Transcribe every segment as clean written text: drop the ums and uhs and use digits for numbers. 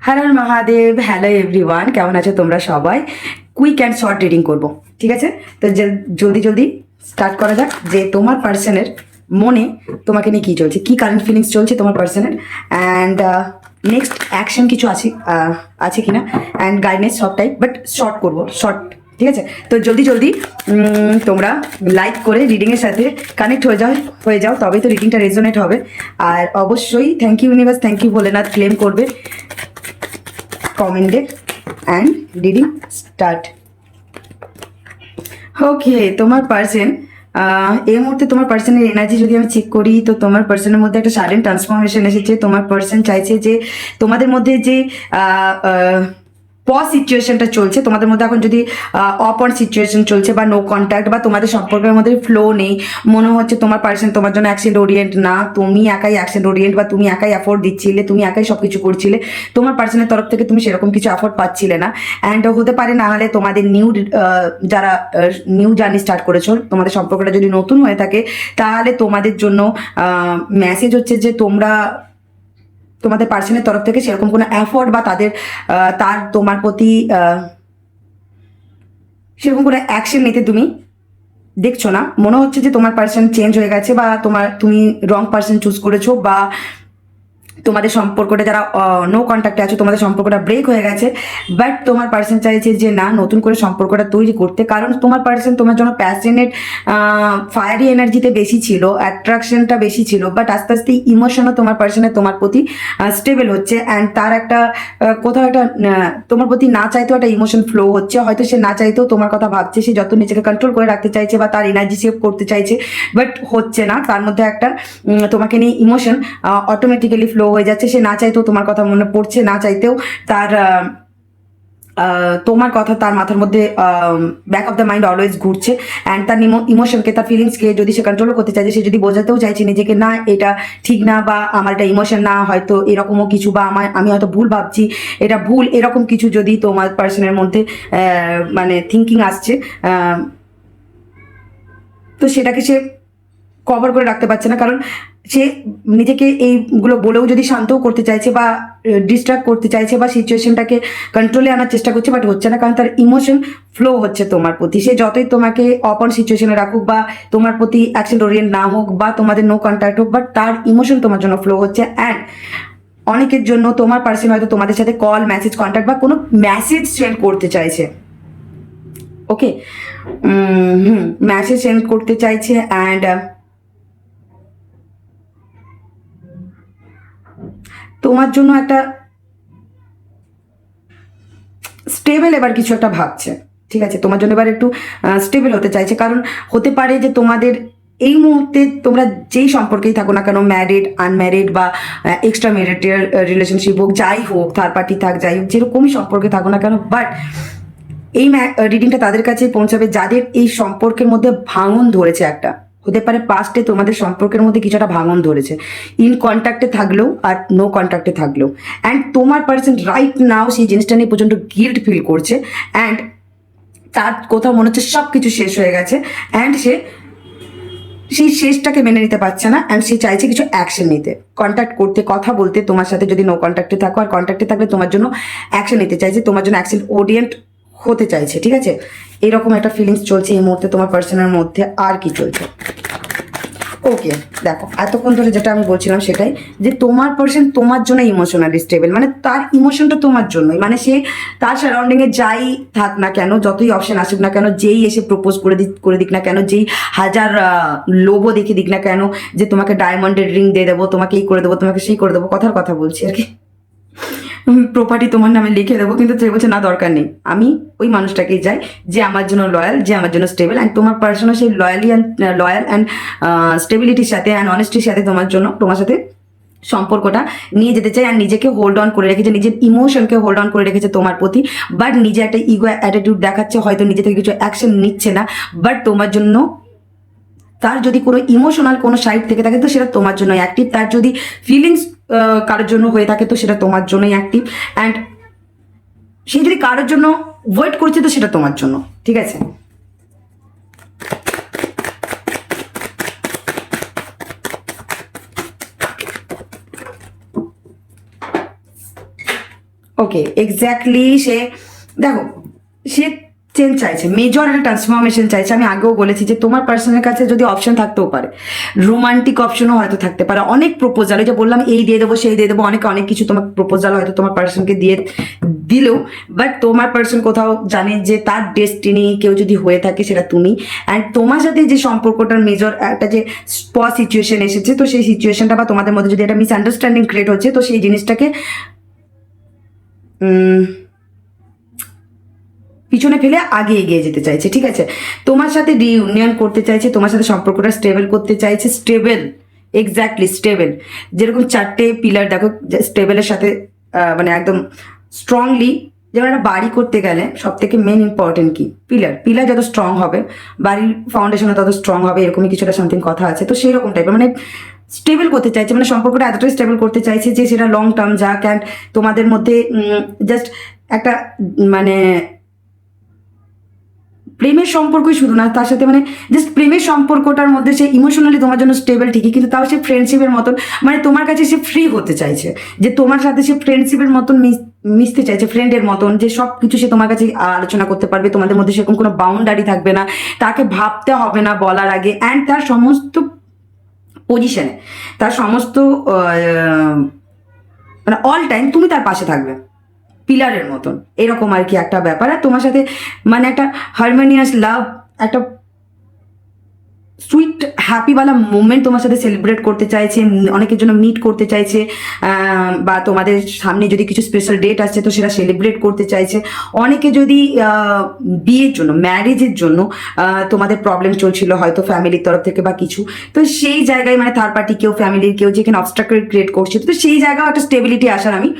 Har Har Mahadev. Hello everyone, কেমন আছো তোমরা সবাই? কুইক অ্যান্ড শর্ট রিডিং করবো, ঠিক আছে? তো জলদি জলদি স্টার্ট করা যাক যে তোমার পার্সনের মনে তোমাকে নিয়ে কী চলছে, কী কারেন্ট ফিলিংস চলছে তোমার পার্সনের, অ্যান্ড নেক্সট অ্যাকশন কিছু আছে কি না, অ্যান্ড গাইডেন্স সবটাই, বাট শর্ট করবো, শর্ট, ঠিক আছে? তো জলদি জলদি তোমরা লাইক করে রিডিংয়ের সাথে কানেক্ট হয়ে যাও তবেই তো রিডিংটা রেজোনেট হবে। আর অবশ্যই thank you universe, thank you Bholenath claim করবে কমেন্টে। And reading start. ওকে, তোমার পার্সন এই মুহূর্তে তোমার পার্সনের এনার্জি যদি আমি চেক করি তো তোমার পার্সনের মধ্যে একটা সাডেন ট্রান্সফরমেশন এসেছে। তোমার পার্সন চাইছে যে তোমাদের মধ্যে যে পজ সিচুয়েশনটা চলছে, তোমাদের মধ্যে এখন যদি অন সিচুয়েশন চলছে বা নো কন্ট্যাক্ট বা তোমাদের সম্পর্কের মধ্যে ফ্লো নেই, মনে হচ্ছে তোমার পার্সন তোমার জন্য অ্যাকশন ওরিয়েন্ট না, তুমি একাই অ্যাকশন ওরিয়েন্ট বা তুমি একাই অ্যাফোর্ড দিচ্ছিলে, তুমি একাই সব কিছু করছিলে, তোমার পার্সনের তরফ থেকে তুমি সেরকম কিছু অ্যাফোর্ড পাচ্ছিলে না। অ্যান্ড হতে পারে না হলে তোমাদের যারা নিউ জার্নি স্টার্ট করেছো, তোমাদের সম্পর্কটা যদি নতুন হয়ে থাকে তাহলে তোমাদের জন্য মেসেজ হচ্ছে যে তোমাদের পার্সনের তরফ থেকে সেরকম কোনো এফোর্ট বা তোমার প্রতি সেরকম কোনো অ্যাকশন নিতে তুমি দেখছো না। মনে হচ্ছে যে তোমার পার্সন চেঞ্জ হয়ে গেছে বা তুমি রং পার্সন চুজ করেছো, বা তোমাদের সম্পর্কটা যারা নো কন্ট্যাক্টে আছো তোমাদের সম্পর্কটা ব্রেক হয়ে গেছে। বাট তোমার পার্সন চাইছে যে না, নতুন করে সম্পর্কটা তৈরি করতে, কারণ তোমার পার্সন তোমার জন্য প্যাশনেট, ফায়ারি এনার্জিতে বেশি ছিল, অ্যাট্রাকশনটা বেশি ছিল, বাট আস্তে আস্তে ইমোশনও তোমার পার্সনের তোমার প্রতি স্টেবল হচ্ছে। অ্যান্ড তার একটা কোথাও একটা তোমার প্রতি না চাইতেও একটা ইমোশন ফ্লো হচ্ছে। হয়তো সে না চাইতেও তোমার কথা ভাবছে, সে যত নিজেকে কন্ট্রোল করে রাখতে চাইছে বা তার এনার্জি সেভ করতে চাইছে, বাট হচ্ছে না। তার মধ্যে একটা তোমাকে নিয়ে ইমোশন অটোমেটিক্যালি ফ্লো হয়ে যাচ্ছে। সে না চাইতেও তোমার কথা মনে পড়ছে, না চাইতেও তার তোমার কথা তার মাথার মধ্যে back of the mind always ঘুরছে। অ্যান্ড তার ইমোশনকে, তার ফিলিংসকে যদি সে কন্ট্রোল করতে চাইছে, সে যদি বোঝাতেও চাইছে নিজেকে না এটা ঠিক না, বা আমার এটা ইমোশন না, হয়তো এরকমও কিছু, বা আমি হয়তো ভুল ভাবছি, এটা ভুল, এরকম কিছু যদি তোমার পার্সনের মধ্যে মানে থিঙ্কিং আসছে, তো সেটাকে সে কভার করে রাখতে পারছে না। কারণ সে নিজেকে এইগুলো বলেও যদি শান্তও করতে চাইছে বা ডিস্ট্রাক্ট করতে চাইছে বা সিচুয়েশনটাকে কন্ট্রোলে আনার চেষ্টা করছে, বাট হচ্ছে না, কারণ তার ইমোশন ফ্লো হচ্ছে তোমার প্রতি। সে যতই তোমাকে অপন সিচুয়েশনে রাখুক বা তোমার প্রতি অ্যাকশন ওরিয়েন্ট না হোক বা তোমাদের নো কন্ট্যাক্ট হোক, বাট তার ইমোশন তোমার জন্য ফ্লো হচ্ছে। অ্যান্ড অনেকের জন্য তোমার পার্সন হয়তো তোমাদের সাথে কল, মেসেজ, কন্ট্যাক্ট বা কোনো মেসেজ সেন্ড করতে চাইছে। ওকে, মেসেজ সেন্ড করতে চাইছে। অ্যান্ড তোমার জন্য একটা স্টেবল এবার কিছু একটা ভাবছে, ঠিক আছে? তোমার জন্য এবার একটু স্টেবল হতে চাইছে, কারণ হতে পারে যে তোমাদের এই মুহূর্তে তোমরা যেই সম্পর্কেই থাকো না কেন, ম্যারিড, আনম্যারিড বা এক্সট্রা ম্যারিটাল রিলেশনশিপ হোক, যাই হোক, থার্ড পার্টি থাক, যাই হোক, যেরকমই সম্পর্কে থাকো না কেন, বাট এই রিডিংটা তাদের কাছে পৌঁছাবে যাদের এই সম্পর্কের মধ্যে ভাঙন ধরেছে একটা। হতে পারে পাস্টে তোমাদের সম্পর্কের মধ্যে কিছুটা ভাঙন ধরেছে, ইন কন্ট্যাক্টে থাকলেও আর নো কন্ট্যাক্টে থাকলেও। অ্যান্ড তোমার পার্সন রাইট নাও সেই জিনিসটা নিয়ে প্রচণ্ড গিল্ট ফিল করছে। অ্যান্ড তার কোথাও মনে হচ্ছে সব কিছু শেষ হয়ে গেছে, অ্যান্ড সে সেই শেষটাকে মেনে নিতে পারছে না। অ্যান্ড সে চাইছে কিছু অ্যাকশন নিতে, কন্ট্যাক্ট করতে, কথা বলতে তোমার সাথে, যদি নো কন্ট্যাক্টে থাকো, আর কন্ট্যাক্টে থাকলে তোমার জন্য অ্যাকশন নিতে চাইছে, তোমার জন্য অ্যাকশন ওরিয়েন্ট হতে চাইছে, ঠিক আছে? এরকম একটা ফিলিংস চলছে এই মুহূর্তে তোমার পার্সনের মধ্যে। আর কি চলছে? ওকে, দেখো, এতক্ষণ ধরে যেটা আমি বলছিলাম সেটাই, যে তোমার পার্সন তোমার জন্য ইমোশনালি স্টেবল, মানে তার ইমোশনটা তোমার জন্যই। মানে সে তার সারাউন্ডিংয়ে যাই থাক না কেন, যতই অপশন আসুক না কেন, যেই এসে প্রপোজ করে দিক না কেন, যেই হাজার লোভও দেখে দিক না কেন, যে তোমাকে ডায়মন্ডের রিং দিয়ে দেবো, তোমাকে এই করে দেবো, তোমাকে সেই করে দেবো, কথার কথা বলছি আর কি, প্রপার্টি তোমার নামে লিখে দেবো, কিন্তু সে বলছে না, দরকার নেই, আমি ওই মানুষটাকেই যাই যে আমার জন্য লয়াল, যে আমার জন্য স্টেবল। অ্যান্ড তোমার পার্সনও সেই লয়াল অ্যান্ড স্টেবিলিটির সাথে অ্যান্ড অনেস্টির সাথে তোমার সাথে সম্পর্কটা নিয়ে যেতে চাই। আর নিজেকে হোল্ড অন করে রেখেছে, নিজের ইমোশনকে হোল্ড অন করে রেখেছে তোমার প্রতি, বাট নিজে একটা ইগো অ্যাটিটিউড দেখাচ্ছে, হয়তো নিজে থেকে কিছু অ্যাকশন নিচ্ছে না, বাট তোমার জন্য তার যদি কোনো ইমোশনাল কোনো সাইড থেকে থাকে তো সেটা তোমার জন্যই অ্যাক্টিভ। তার যদি ফিলিংস কারোর জন্য হয়ে থাকে তো সেটা তোমার জন্যই অ্যাক্টিভ। অ্যান্ড সে যদি কারোর জন্য ওয়েট করছে তো সেটা তোমার জন্য, ঠিক আছে? ওকে, এক্স্যাক্টলি সে দেখো সে চেঞ্জ চাইছে, মেজর একটা ট্রান্সফরমেশন চাইছে। আমি আগেও বলেছি যে তোমার পার্সনের কাছে যদি অপশন থাকতেও পারে, রোমান্টিক অপশনও হয়তো থাকতে পারে, অনেক প্রপোজাল, ওই যে বললাম এই দিয়ে দেবো সেই দিয়ে দেবো, অনেকে অনেক কিছু তোমার প্রপোজাল হয়তো তোমার পার্সনকে দিয়ে দিলেও, বাট তোমার পার্সন কোথাও জানে যে তার ডেস্টিনি কেউ যদি হয়ে থাকে সেটা তুমি। অ্যান্ড তোমার সাথে যে সম্পর্কটার মেজর একটা যে স্পট সিচুয়েশন এসেছে, তো সেই সিচুয়েশনটা বা তোমাদের মধ্যে যদি একটা মিসআন্ডারস্ট্যান্ডিং ক্রিয়েট হচ্ছে, তো সেই জিনিসটাকে পিছনে ফেলে আগে এগিয়ে যেতে চাইছে। ঠিক আছে, তোমার সাথে রিইউনিয়ন করতে চাইছে, তোমার সাথে সম্পর্কটা স্টেবল করতে চাইছে। স্টেবল, এক্স্যাক্টলি স্টেবল, যেরকম 4টে পিলার দেখো স্টেবলের সাথে মানে একদম স্ট্রংলি, যেমন একটা বাড়ি করতে গেলে সব থেকে মেন ইম্পর্টেন্ট কি পিলার, পিলার যত স্ট্রং হবে বাড়ির ফাউন্ডেশনও তত স্ট্রং হবে, এরকমই কিছুটা সামথিং কথা আছে। তো সেই রকম টাইপের মানে স্টেবল করতে চাইছে, মানে সম্পর্কটা এতটাই স্টেবল করতে চাইছে যে সেটা লং টার্ম যাক। অ্যান্ড তোমাদের মধ্যে জাস্ট একটা মানে প্রেমের সম্পর্কই শুধু না, তার সাথে মানে জাস্ট প্রেমের সম্পর্কটার মধ্যে সে ইমোশনালি তোমার জন্য স্টেবল ঠিকই, কিন্তু তাও সে ফ্রেন্ডশিপের মতন, মানে তোমার কাছে সে ফ্রি হতে চাইছে, যে তোমার সাথে সে ফ্রেন্ডশিপের মতন মিশতে চাইছে, ফ্রেন্ডের মতন, যে সব কিছু সে তোমার কাছে আলোচনা করতে পারবে, তোমাদের মধ্যে সেরকম কোনো বাউন্ডারি থাকবে না, তাকে ভাবতে হবে না বলার আগে। অ্যান্ড তার সমস্ত পজিশনে, তার সমস্ত মানে অল টাইম তুমি তার পাশে থাকবে পিলারের মতন, এরকম আর কি একটা ব্যাপার। আর তোমার সাথে মানে একটা হারমোনিয়াস লাভ, একটা সুইট হ্যাপিওয়ালা মুভমেন্ট তোমার সাথে সেলিব্রেট করতে চাইছে, অনেকের জন্য মিট করতে চাইছে, বা তোমাদের সামনে যদি কিছু স্পেশাল ডেট আসছে তো সেটা সেলিব্রেট করতে চাইছে। অনেকে যদি বিয়ের জন্য, ম্যারেজের জন্য তোমাদের প্রবলেম চলছিল হয়তো ফ্যামিলির তরফ থেকে বা কিছু, তো সেই জায়গায় মানে থার্ড পার্টি কেউ, ফ্যামিলির কেউ যেখানে অবস্ট্রাকল ক্রিয়েট করছে, তো সেই জায়গায় একটা স্টেবিলিটি আসার আমি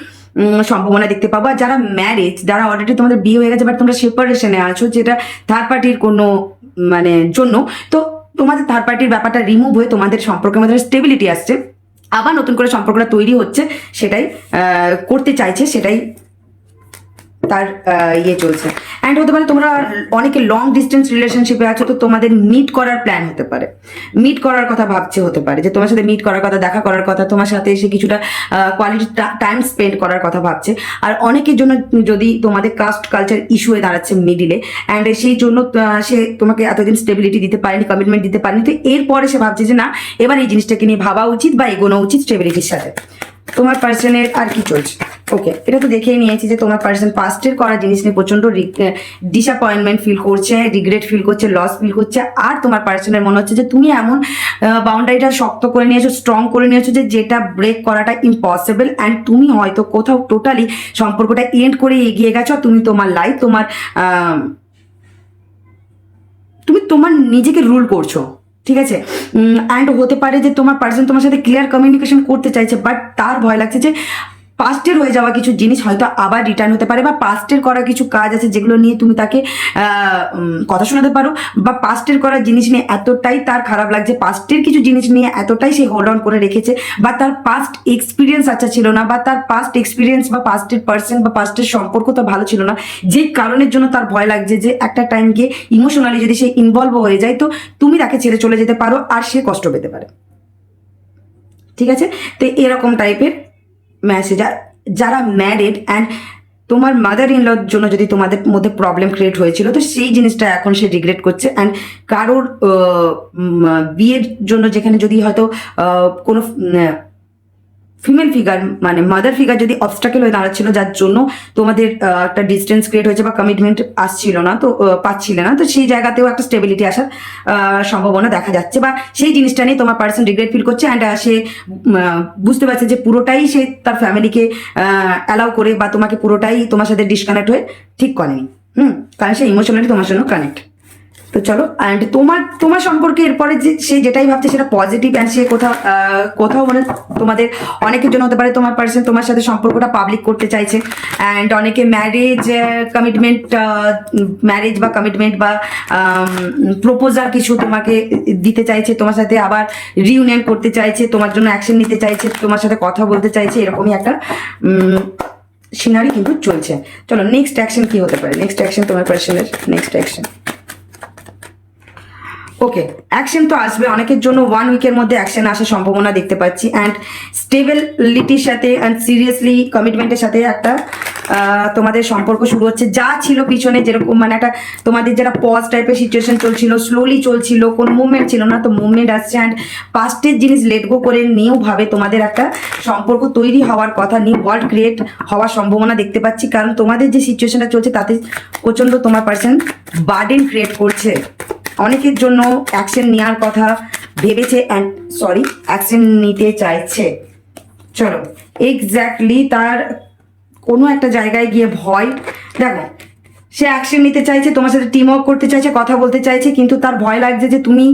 সম্ভাবনা দেখতে পাবো। আর যারা ম্যারেজ, যারা অলরেডি তোমাদের বিয়ে হয়ে গেছে বাট তোমরা সেপারেশনে আছো, যেটা থার্ড পার্টির কোনো মানে জন্য, তো তোমাদের থার্ড পার্টির ব্যাপারটা রিমুভ হয়ে তোমাদের সম্পর্কের মধ্যে স্টেবিলিটি আসছে, আবার নতুন করে সম্পর্কটা তৈরি হচ্ছে, সেটাই করতে চাইছে, সেটাই তার ইয়ে চলছে। অ্যান্ড হতে পারে তোমরা অনেকে লং ডিস্টেন্স রিলেশনশিপে আছো, তো তোমাদের মিট করার প্ল্যান হতে পারে, মিট করার কথা ভাবছে, হতে পারে যে তোমার সাথে মিট করার কথা, দেখা করার কথা, তোমার সাথে এসে কিছুটা কোয়ালিটি টাইম স্পেন্ড করার কথা ভাবছে। আর অনেকের জন্য যদি তোমাদের কাস্ট কালচার ইস্যু হয়ে দাঁড়াচ্ছে মিডিলে, অ্যান্ড সেই জন্য সে তোমাকে এতদিন স্টেবিলিটি দিতে পারেনি, কমিটমেন্ট দিতে পারেনি, তো এরপরে সে ভাবছে যে না, এবার এই জিনিসটাকে নিয়ে ভাবা উচিত বা এগোনো উচিত স্টেবিলিটির সাথে। তোমার পার্সনের আর কি চলছে? ওকে, এটা তো দেখেই নিয়েছি যে তোমার পার্সন পাস্টের করা জিনিস নিয়ে প্রচন্ড ডিসঅ্যাপয়েন্টমেন্ট ফিল করছে, রিগ্রেট ফিল করছে, লস ফিল করছে। আর তোমার পার্সনের মনে হচ্ছে যে তুমি এমন বাউন্ডারিটা শক্ত করে নিয়েছো, স্ট্রং করে নিয়েছো, যে যেটা ব্রেক করাটা ইম্পসিবল। অ্যান্ড তুমি হয়তো কোথাও টোটালি সম্পর্কটা এন্ড করে এগিয়ে গেছো, তুমি তোমার লাইফ, তুমি তোমার নিজেকে রুল করছো। ঠিক আছে, অ্যান্ড হতে পারে যে তোমার পার্সন তোমার সাথে ক্লিয়ার কমিউনিকেশন করতে চাইছে, বাট তার ভয় লাগছে যে পাস্টের হয়ে যাওয়া কিছু জিনিস হয়তো আবার রিটার্ন হতে পারে, বা পাস্টের করা কিছু কাজ আছে যেগুলো নিয়ে তুমি তাকে কথা শোনাতে পারো, বা পাস্টের করা জিনিস নিয়ে এতটাই তার খারাপ লাগছে, পাস্টের কিছু জিনিস নিয়ে এতটাই সে হোল্ড অন করে রেখেছে, বা তার পাস্ট এক্সপিরিয়েন্স আচ্ছা ছিল না, বা তার পাস্ট এক্সপিরিয়েন্স বা পাস্টের পার্সন বা পাস্টের সম্পর্ক তো ভালো ছিল না, যে কারণের জন্য তার ভয় লাগছে যে একটা টাইম গিয়ে ইমোশনালি যদি সে ইনভলভ হয়ে যায়, তো তুমি তাকে ছেড়ে চলে যেতে পারো আর সে কষ্ট পেতে পারে। ঠিক আছে, তো এরকম টাইপের মেসেজ। আর যারা ম্যারিড অ্যান্ড তোমার মাদার ইন লর জন্য যদি তোমাদের মধ্যে প্রবলেম ক্রিয়েট হয়েছিল, তো সেই জিনিসটা এখন সে রিগ্রেট করছে। অ্যান্ড কারোর বিয়ের জন্য যেখানে যদি হয়তো কোনো ফিমেল ফিগার মানে মাদার ফিগার যদি অবস্ট্রাকেল হয়ে দাঁড়াচ্ছিল, যার জন্য তোমাদের একটা ডিস্টেন্স ক্রিয়েট হয়েছে বা কমিটমেন্ট আসছিল না, তো পাচ্ছিলে না, তো সেই জায়গাতেও একটা স্টেবিলিটি আসার সম্ভাবনা দেখা যাচ্ছে, বা সেই জিনিসটা নিয়ে তোমার পার্সন রিগ্রেট ফিল করছে। অ্যান্ড সে বুঝতে পারছে যে পুরোটাই সে তার ফ্যামিলিকে অ্যালাউ করে বা তোমাকে পুরোটাই তোমার সাথে ডিসকানেক্ট হয়ে ঠিক করেনি, কারণ সে ইমোশনালি তোমার জন্য কানেক্ট। তো চলো, অ্যান্ড তোমার সম্পর্কে এরপরে যে সে যেটাই ভাবছে সেটা পজিটিভ। অ্যান্ড সে কোথাও মানে তোমাদের অনেকের জন্য হতে পারে তোমার পার্সন তোমার সাথে সম্পর্কটা পাবলিক করতে চাইছে। অ্যান্ড অনেকে ম্যারেজ বা কমিটমেন্ট বা প্রপোজাল কিছু তোমাকে দিতে চাইছে, তোমার সাথে আবার রিউনিয়ন করতে চাইছে, তোমার জন্য অ্যাকশন নিতে চাইছে, তোমার সাথে কথা বলতে চাইছে, এরকমই একটা সিনারি কিন্তু চলছে। চলো, নেক্সট অ্যাকশন কি হতে পারে? নেক্সট অ্যাকশন তোমার পার্সনের নেক্সট অ্যাকশন। ওকে, অ্যাকশন তো আসবে অনেকের জন্য 1 উইকের মধ্যে অ্যাকশন আসার সম্ভাবনা দেখতে পাচ্ছি। অ্যান্ড স্টেবিলিটির সাথে অ্যান্ড সিরিয়াসলি কমিটমেন্টের সাথে একটা তোমাদের সম্পর্ক শুরু হচ্ছে, যা ছিল পিছনে যেরকম মানে একটা তোমাদের যারা পজ টাইপের সিচুয়েশন চলছিল, স্লোলি চলছিল, কোনো মুভমেন্ট ছিল না, তো মুভমেন্ট আসছে অ্যান্ড পাস্টের জিনিস লেট গো করে নিউ ভাবে তোমাদের একটা সম্পর্ক তৈরি হওয়ার কথা, নিউ ওয়ার্ল্ড ক্রিয়েট হওয়ার সম্ভাবনা দেখতে পাচ্ছি। কারণ তোমাদের যে সিচুয়েশনটা চলছে তাতে প্রচন্ড তোমার পার্সন বার্ডেন ক্রিয়েট করছে, অনেকের জন্য অ্যাকশন নেওয়ার কথা ভেবেছে অ্যান্ড অ্যাকশন নিতে চাইছে। চলো এক্স্যাক্টলি তার কোনো একটা জায়গায় গিয়ে ভয়, দেখো সে অ্যাকশন নিতে চাইছে, তোমার সাথে টিম ওয়ার্ক করতে চাইছে, কথা বলতে চাইছে, কিন্তু তার ভয় লাগছে যে তুমি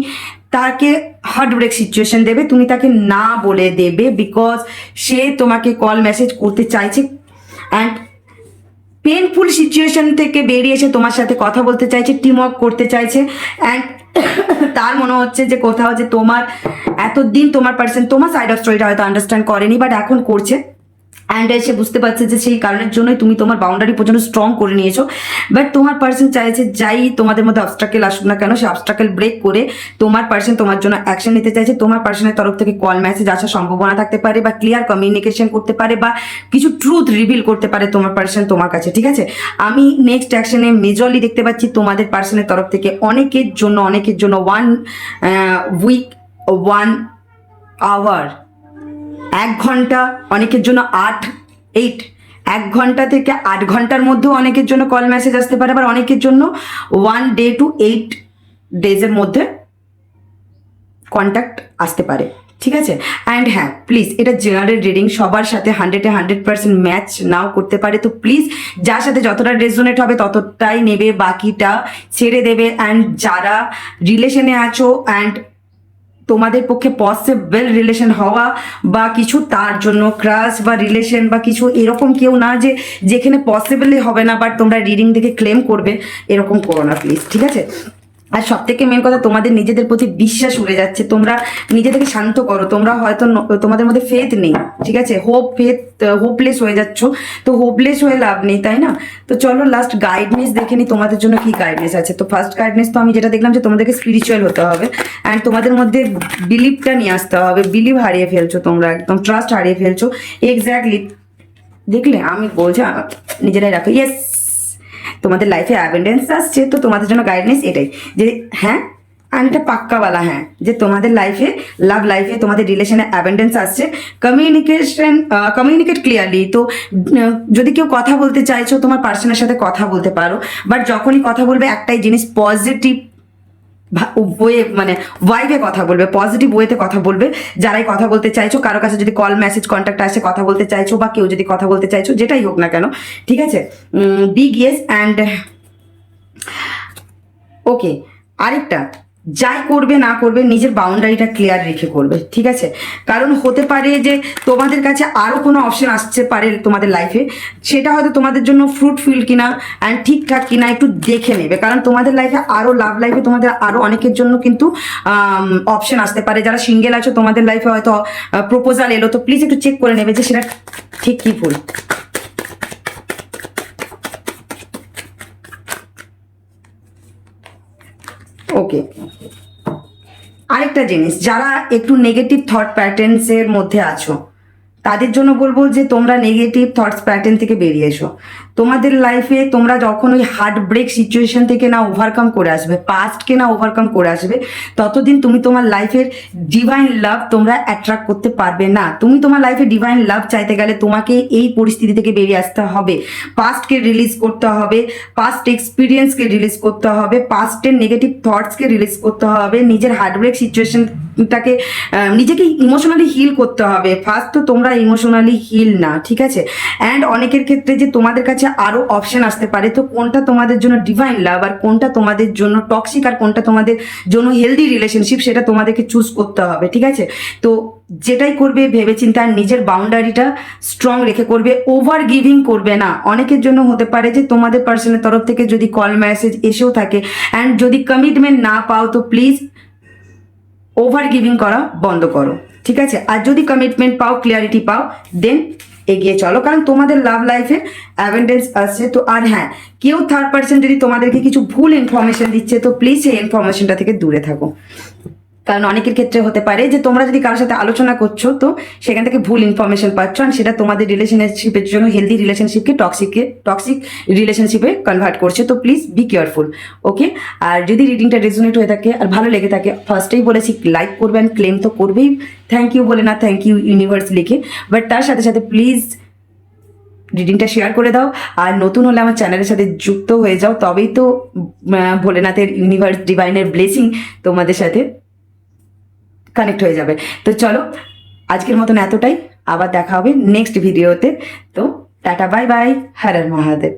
তাকে হার্ট ব্রেক সিচুয়েশন দেবে, তুমি তাকে না বলে দেবে, বিকজ সে তোমাকে কল মেসেজ করতে চাইছে অ্যান্ড পেনফুল সিচুয়েশন থেকে বেরিয়ে এসে তোমার সাথে কথা বলতে চাইছে, টিম ওয়ার্ক করতে চাইছে অ্যান্ড তার মনে হচ্ছে যে কোথাও যে তোমার এতদিন তোমার পার্সন তোমার সাইড অফ স্টোরিটা হয়তো আন্ডারস্ট্যান্ড করেনি, বাট এখন করছে অ্যান্ড এসে বুঝতে পারছে যে সেই কারণের জন্যই তুমি তোমার বাউন্ডারি পর্যন্ত স্ট্রং করে নিয়েছো। বাট তোমার পার্সন চাইছে যাই তোমাদের মধ্যে অবস্ট্রাকেল আসুক না কেন, সে অবস্ট্রাকেল ব্রেক করে তোমার পার্সন তোমার জন্য অ্যাকশন নিতে চাইছে। তোমার পার্সনের তরফ থেকে কল মেসেজ আসার সম্ভাবনা থাকতে পারে, বা ক্লিয়ার কমিউনিকেশন করতে পারে, বা কিছু ট্রুথ রিভিল করতে পারে তোমার পার্সন তোমার কাছে। ঠিক আছে, আমি নেক্সট অ্যাকশনে মেজরলি দেখতে পাচ্ছি তোমাদের পার্সনের তরফ থেকে অনেকের জন্য 1 উইক 1 আওয়ার 1 ঘন্টা, অনেকের জন্য 1 ঘন্টা থেকে 8 ঘন্টার মধ্যেও অনেকের জন্য কল মেসেজ আসতে পারে, আবার অনেকের জন্য 1 ডে টু 8 ডেজের মধ্যে কন্ট্যাক্ট আসতে পারে। ঠিক আছে, অ্যান্ড হ্যাঁ প্লিজ এটা জেনারেল রিডিং, সবার সাথে 100% ম্যাচ নাও করতে পারে, তো প্লিজ যার সাথে যতটা রেজোনেট হবে ততটাই নেবে, বাকিটা ছেড়ে দেবে। অ্যান্ড যারা রিলেশনে আছো অ্যান্ড তোমাদের পক্ষে পসিবল রিলেশন হওয়া বা কিছু, তার জন্য ক্রাশ বা রিলেশন বা কিছু এরকম কেউ না যে যেখানে পসিবলই হবে না, বাট তোমরা রিডিং দেখে ক্লেম করবে, এরকম করো না প্লিজ। ঠিক আছে, আর সব থেকে মেন কথা তোমাদের নিজেদের প্রতি বিশ্বাস উড়ে যাচ্ছে, তোমরা নিজেদেরকে শান্ত করো, তোমরা হয়তো তোমাদের মধ্যে ফেথ নেই। ঠিক আছে, হোপলেস হয়ে যাচ্ছ, তো হোপলেস হয়ে লাভ নেই, তাই না? তো চলো লাস্ট গাইডনেস দেখে নি তোমাদের জন্য কি গাইডনেস আছে। তো ফার্স্ট গাইডনেস তো আমি যেটা দেখলাম যে তোমাদেরকে স্পিরিচুয়াল হতে হবে অ্যান্ড তোমাদের মধ্যে বিলিভটা নিয়ে আসতে হবে। বিলিভ হারিয়ে ফেলছো তোমরা, একদম ট্রাস্ট হারিয়ে ফেলছো। এক্স্যাক্টলি দেখলে আমি বলছি, নিজেরাই রাখো। ইয়েস, তোমাদের লাইফে অ্যাবেন্ডেন্স আসছে, তো তোমাদের জন্য গাইডনেস এটাই যে হ্যাঁ, আর এটা পাক্কাওয়ালা হ্যাঁ, যে তোমাদের লাইফে লাভ লাইফে তোমাদের রিলেশনে অ্যাবেন্ডেন্স আসছে। Communicate clearly. তো যদি কেউ কথা বলতে চাইছো তোমার পার্সনের সাথে কথা বলতে পারো, বাট যখনই কথা বলবে একটাই জিনিস, পজিটিভ ওয়ে মানে ভাইবে কথা বলবে, পজিটিভ ওয়েতে কথা বলবে। যারাই কথা বলতে চাইছো, কারো কাছে যদি কল মেসেজ কন্ট্যাক্ট আসে কথা বলতে চাইছো, বা কেউ যদি কথা বলতে চাইছো, যেটাই হোক না কেন, ঠিক আছে, বিগ ইয়েস। অ্যান্ড ওকে, আরেকটা, যাই করবে না করবে নিজের বাউন্ডারিটা ক্লিয়ার রেখে করবে। ঠিক আছে, কারণ হতে পারে যে তোমাদের কাছে আরও কোনো অপশন আসতে পারে তোমাদের লাইফে, সেটা হয়তো তোমাদের জন্য ফ্রুটফুল কিনা অ্যান্ড ঠিকঠাক কিনা একটু দেখে নেবে। কারণ তোমাদের লাইফে আরও লাভ লাইফে তোমাদের আরও অনেকের জন্য কিন্তু অপশন আসতে পারে। যারা সিঙ্গেল আছো তোমাদের লাইফে হয়তো প্রপোজাল এলো, তো প্লিজ একটু চেক করে নেবে যে সেটা ঠিক কি ভুল। ওকে, আরেকটা জিনিস, যারা একটু নেগেটিভ থট প্যাটার্নসের মধ্যে আছো তাদের জন্য বলবো যে তোমরা নেগেটিভ থটস প্যাটার্ন থেকে বেরিয়ে এসো। তোমাদের লাইফে তোমরা যখন ওই হার্ট ব্রেক সিচুয়েশন থেকে না ওভারকাম করে আসবে, পাস্টকে না ওভারকাম করে আসবে, ততদিন তুমি তোমার লাইফের ডিভাইন লাভ তোমরা অ্যাট্রাক্ট করতে পারবে না। তুমি তোমার লাইফে ডিভাইন লাভ চাইতে গেলে তোমাকে এই পরিস্থিতি থেকে বেরিয়ে আসতে হবে, পাস্টকে রিলিজ করতে হবে, পাস্ট এক্সপিরিয়েন্সকে রিলিজ করতে হবে, পাস্টের নেগেটিভ থটসকে রিলিজ করতে হবে, নিজের হার্ট ব্রেক সিচুয়েশনটাকে নিজেকে ইমোশনালি হিল করতে হবে। ফার্স্ট তো তোমরা ইমোশনালি হিল না, ঠিক আছে। অ্যান্ড অনেকের ক্ষেত্রে যে তোমাদের কাছে আরো অপশন আসতে পারে, তো কোনটা তোমাদের জন্য ডিভাইন লাভ আর কোনটা তোমাদের জন্য টক্সিক আর কোনটা তোমাদের জন্য হেলদি রিলেশনশিপ, সেটা তোমাদেরকে চুজ করতে হবে। ঠিক আছে, তো যেটাই করবে ভেবে চিন্তা আর নিজের বাউন্ডারিটা স্ট্রং রেখে করবে, ওভার গিভিং করবে না। অনেকের জন্য হতে পারে যে তোমাদের পার্সনের তরফ থেকে যদি কল মেসেজ এসেও থাকে অ্যান্ড যদি কমিটমেন্ট না পাও, তো প্লিজ ওভার গিভিং করা বন্ধ করো। ঠিক আছে, আর যদি কমিটমেন্ট পাও, ক্লিয়ারিটি পাও, দেন এগিয়ে চলো, কারণ তোমাদের লাভ লাইফে অ্যাবেন্ডেন্স আসছে। তো আর হ্যাঁ, কেউ থার্ড পার্সন যদি তোমাদেরকে কিছু ভুল ইনফরমেশন দিচ্ছে, তো প্লিজ সেই ইনফরমেশনটা থেকে দূরে থাকো, কারণ অনেকের ক্ষেত্রে হতে পারে যে তোমরা যদি কারোর সাথে আলোচনা করছো তো সেখান থেকে ভুল ইনফরমেশন পাচ্ছ, আর সেটা তোমাদের রিলেশনশিপের জন্য হেলদি রিলেশনশিপকে টক্সিক রিলেশনশিপে কনভার্ট করছে। তো প্লিজ বি কেয়ারফুল, ওকে। আর যদি রিডিংটা রেজোনেট হয়ে থাকে আর ভালো লেগে থাকে, ফার্স্টেই বলেছি লাইক করবেন, ক্লেম তো করবেই, থ্যাংক ইউ বলে না, থ্যাংক ইউ ইউনিভার্স লিখে, বাট তার সাথে সাথে প্লিজ রিডিংটা শেয়ার করে দাও। আর নতুন হলে আমার চ্যানেলের সাথে যুক্ত হয়ে যাও, তবেই তো ভোলেনাথের ইউনিভার্স ডিভাইনের ব্লেসিং তোমাদের সাথে কানেক্ট হয়ে যাবে। তো চলো আজকের মতন এতটাই, আবার দেখা হবে নেক্সট ভিডিওতে। তো tata, bye bye, Har Har Mahadev.